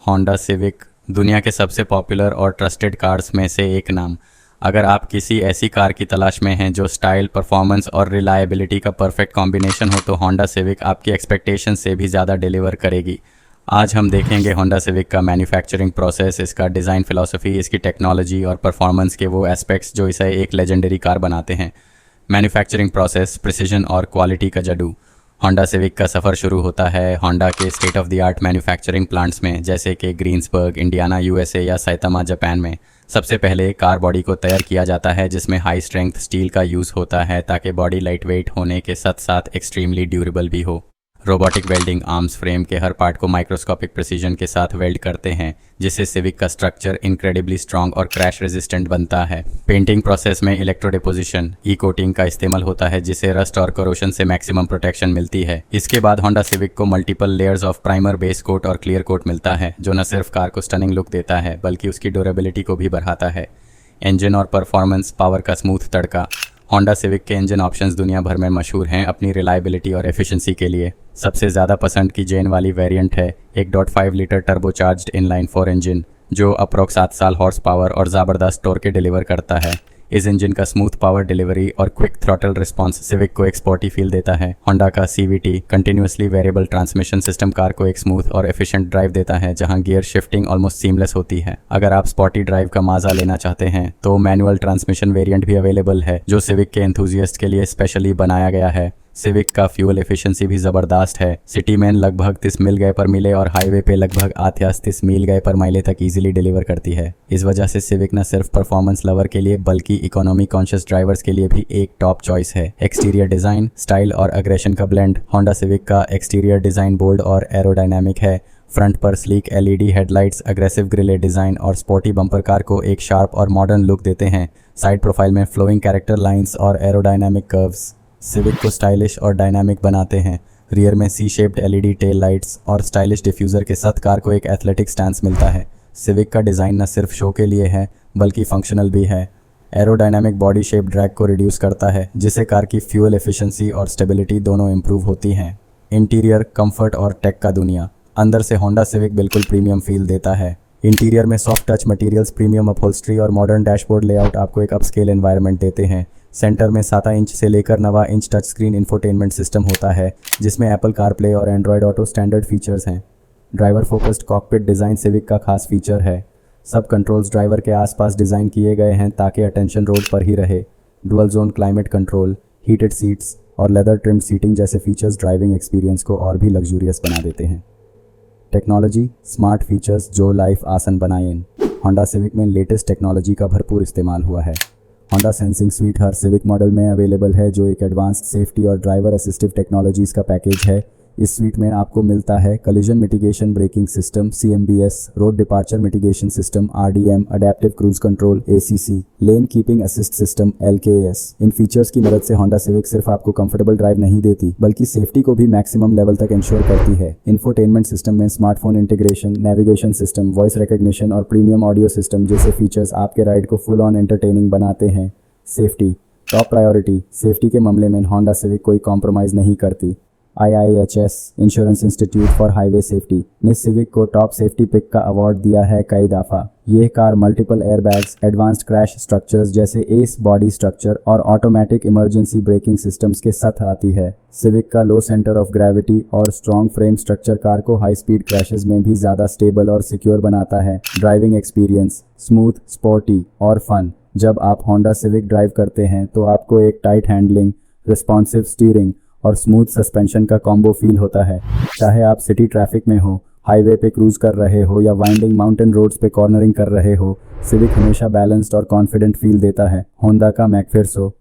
Honda civic दुनिया के सबसे पॉपुलर और ट्रस्टेड कार्स में से एक नाम। अगर आप किसी ऐसी कार की तलाश में हैं जो स्टाइल, परफॉर्मेंस और रिलायबिलिटी का परफेक्ट कॉम्बिनेशन हो तो होंडा सिविक आपकी एक्सपेक्टेशन से भी ज़्यादा डिलीवर करेगी। आज हम देखेंगे होंडा सिविक का मैन्युफैक्चरिंग प्रोसेस, इसका डिज़ाइन फिलॉसफी, इसकी टेक्नोलॉजी और परफॉर्मेंस के वो एस्पेक्ट्स जो इसे एक लेजेंडरी कार बनाते हैं। मैन्युफैक्चरिंग प्रोसेस, प्रिसीजन और क्वालिटी का जादू। होंडा सिविक का सफ़र शुरू होता है होंडा के state of the art manufacturing plants में, जैसे कि ग्रीन्सबर्ग, इंडियाना, यूएसए या साइतामा, जापान में। सबसे पहले कार बॉडी को तैयार किया जाता है जिसमें हाई स्ट्रेंथ स्टील का यूज़ होता है ताकि बॉडी लाइट वेट होने के साथ साथ एक्सट्रीमली ड्यूरेबल भी हो। रोबोटिक वेल्डिंग आर्म्स फ्रेम के हर पार्ट को माइक्रोस्कोपिक प्रिसीजन के साथ वेल्ड करते हैं जिससे सिविक का स्ट्रक्चर इनक्रेडिबली स्ट्रॉन्ग और क्रैश रेजिस्टेंट बनता है। पेंटिंग प्रोसेस में इलेक्ट्रो डिपोजिशन, ई कोटिंग का इस्तेमाल होता है जिससे रस्ट और करोशन से मैक्सिमम प्रोटेक्शन मिलती है। इसके बाद होंडा सिविक को multiple layers of primer, base coat और क्लियर कोट मिलता है जो न सिर्फ कार को स्टनिंग लुक देता है बल्कि उसकी ड्यूरेबिलिटी को भी बढ़ाता है। इंजन और परफॉर्मेंस, पावर का स्मूथ तड़का। होंडा सिविक के इंजन ऑप्शंस दुनिया भर में मशहूर हैं अपनी रिलायबिलिटी और एफिशिएंसी के लिए। सबसे ज़्यादा पसंद की जेन वाली वेरिएंट है 1.5 लीटर टर्बोचार्ज्ड इनलाइन 4 इंजन जो अप्रॉक्स 7 साल हॉर्स पावर और ज़बरदस्त टॉर्क डिलीवर करता है। इस इंजन का स्मूथ पावर डिलीवरी और क्विक थ्रॉटल रिस्पांस सिविक को एक स्पोर्टी फील देता है। होंडा का CVT continuously variable transmission system car को एक स्मूथ और एफिशिएंट ड्राइव देता है जहां गियर शिफ्टिंग ऑलमोस्ट सीमलेस होती है। अगर आप स्पोर्टी ड्राइव का मजा लेना चाहते हैं तो मैनुअल ट्रांसमिशन वेरिएंट भी अवेलेबल है जो सिविक के एंथुजियास्ट के लिए स्पेशली बनाया गया है। सिविक का फ्यूल एफिशिएंसी भी ज़बरदस्त है। सिटी में लगभग 30 मील गए पर मिले और हाईवे पे लगभग 30 मील गए पर माइले तक इजीली डिलीवर करती है। इस वजह से सिविक न सिर्फ परफॉर्मेंस लवर के लिए बल्कि इकोनॉमी कॉन्शियस ड्राइवर्स के लिए भी एक टॉप चॉइस है। एक्सटीरियर डिज़ाइन, स्टाइल और अग्रेशन का ब्लेंड। होंडा सिविक का एक्सटीरियर डिज़ाइन बोल्ड और एरोडायनामिक है। फ्रंट पर sleek LED headlights, aggressive grille design और स्पोर्टी बम्पर कार को एक शार्प और मॉडर्न लुक देते हैं। साइड प्रोफाइल में फ्लोइंग कैरेक्टर लाइंस और एरोडायनामिक कर्व्स सिविक को स्टाइलिश और डायनामिक बनाते हैं। रियर में C shaped LED tail lights और स्टाइलिश डिफ्यूज़र के साथ कार को एक एथलेटिक स्टैंस मिलता है। सिविक का डिज़ाइन न सिर्फ शो के लिए है बल्कि फंक्शनल भी है। एरोडायनामिक बॉडी शेप ड्रैग को रिड्यूस करता है जिससे कार की फ्यूल एफिशिएंसी और स्टेबिलिटी दोनों इंप्रूव होती हैं। इंटीरियर, कंफर्ट और टेक का दुनिया। अंदर से होंडा सिविक बिल्कुल प्रीमियम फील देता है। इंटीरियर में soft touch materials, premium upholstery और मॉडर्न डैशबोर्ड लेआउट आपको एक अपस्केल एनवायरनमेंट देते हैं। सेंटर में 7 इंच से लेकर 9 inch touch screen infotainment system होता है जिसमें एप्पल कारप्ले और एंड्रॉयड ऑटो स्टैंडर्ड फीचर्स हैं। Driver focused cockpit design civic का खास फीचर है। सब कंट्रोल्स ड्राइवर के आसपास डिज़ाइन किए गए हैं ताकि अटेंशन रोड पर ही रहे। Dual zone climate control, heated seats और लेदर ट्रिम्ड सीटिंग जैसे फीचर्स ड्राइविंग एक्सपीरियंस को और भी लग्जूरियस बना देते हैं। टेक्नोलॉजी, स्मार्ट फीचर्स जो लाइफ आसान बनाएं। होंडा सिविक में लेटेस्ट टेक्नोलॉजी का भरपूर इस्तेमाल हुआ है। होंडा सेंसिंग स्वीट हर सिविक मॉडल में अवेलेबल है जो एक एडवांस्ड सेफ्टी और ड्राइवर असिस्टिव टेक्नोलॉजीज़ का पैकेज है। इस स्वीट में आपको मिलता है collision mitigation braking system CMBS, road departure mitigation system RDM, adaptive cruise control ACC, लेन कीपिंग असिस्ट सिस्टम LKS। इन फीचर्स की मदद से होंडा सिविक सिर्फ आपको कंफर्टेबल ड्राइव नहीं देती बल्कि सेफ्टी को भी मैक्सिमम लेवल तक इंश्योर करती है। इंफोटेनमेंट सिस्टम में smartphone integration, navigation system, voice recognition और प्रीमियम ऑडियो सिस्टम जैसे फीचर्स आपके राइड को फुल ऑन एंटरटेनिंग बनाते हैं। Safety top priority. सेफ्टी के मामले में होंडा सिविक कोई कॉम्प्रोमाइज़ नहीं करती। IIHS insurance institute for highway safety ने सिविक को टॉप सेफ्टी पिक का अवार्ड दिया है कई दफ़ा। ये car multiple airbags, advanced crash structures जैसे एस बॉडी स्ट्रक्चर और ऑटोमेटिक इमरजेंसी ब्रेकिंग सिस्टम्स के साथ आती है। सिविक का लो सेंटर ऑफ ग्रेविटी और स्ट्रॉन्ग फ्रेम स्ट्रक्चर कार को हाई स्पीड क्रैशेस में भी ज़्यादा स्टेबल और सिक्योर बनाता है। ड्राइविंग एक्सपीरियंस स्मूथ, स्पोर्टी और फन। जब आप होंडा सिविक ड्राइव करते हैं तो आपको एक टाइट हैंडलिंग, रिस्पॉन्सिव स्टीयरिंग और स्मूथ सस्पेंशन का कॉम्बो फील होता है। चाहे आप सिटी ट्रैफिक में हो, हाईवे पे क्रूज कर रहे हो या वाइंडिंग माउंटेन रोड्स पे कॉर्नरिंग कर रहे हो, सिविक हमेशा बैलेंस्ड और कॉन्फिडेंट फील देता है। होंडा का मैकफेरसो